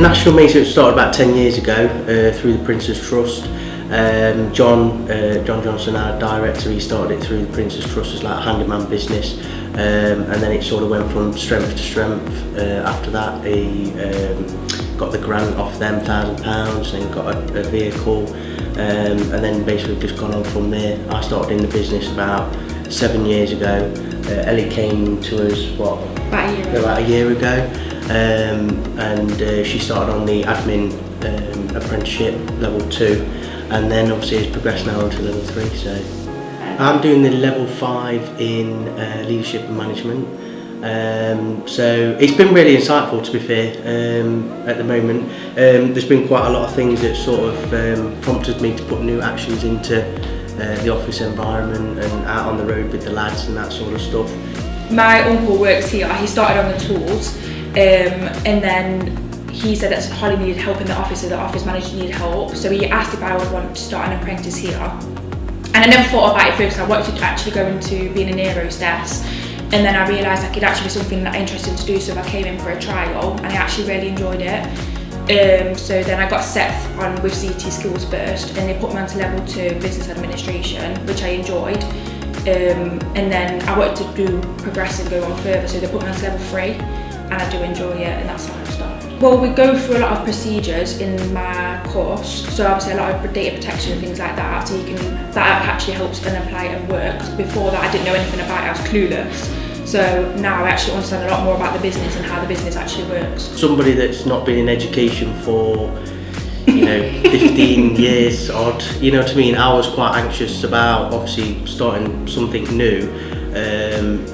national maintenance started about 10 years ago through the Prince's Trust. John Johnson, our director, he started it through the Prince's Trust as like a handyman business, and then it sort of went from strength to strength. After that, he got the grant off them, £1,000, and got a vehicle, and then basically just gone on from there. I started in the business about 7 years ago. Ellie came to us about a year ago, and she started on the admin apprenticeship level 2, and then obviously it's progressed now onto level 3. So I'm doing the level 5 in leadership and management. So it's been really insightful, to be fair. At the moment, there's been quite a lot of things that sort of prompted me to put new actions into the office environment and out on the road with the lads and that sort of stuff. My uncle works here. He started on the tools, and then he said that Holly needed help in the office, so the office manager needed help. So he asked if I would want to start an apprentice here. And I never thought about it first. I wanted to actually go into being an air hostess, and then I realised that could actually be something that I'm interested to do. So I came in for a trial, and I actually really enjoyed it. So then I got set on with CT Skills first, and they put me onto level 2 business administration, which I enjoyed. And then I wanted to do progress and go on further, so they put me onto level 3, and I do enjoy it, and that's how I started. Well, we go through a lot of procedures in my course, so obviously a lot of data protection and things like that, so that actually helps and apply and work. Before that I didn't know anything about it, I was clueless. So now I actually understand a lot more about the business and how the business actually works. Somebody that's not been in education for 15 years odd, you know what I mean, I was quite anxious about obviously starting something new, and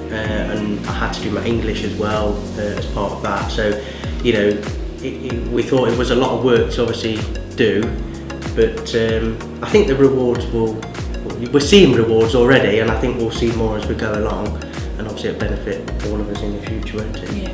I had to do my English as well as part of that. So we thought it was a lot of work to obviously do, but I think the rewards we're seeing rewards already, and I think we'll see more as we go along, and obviously it'll benefit all of us in the future, won't it? Yeah.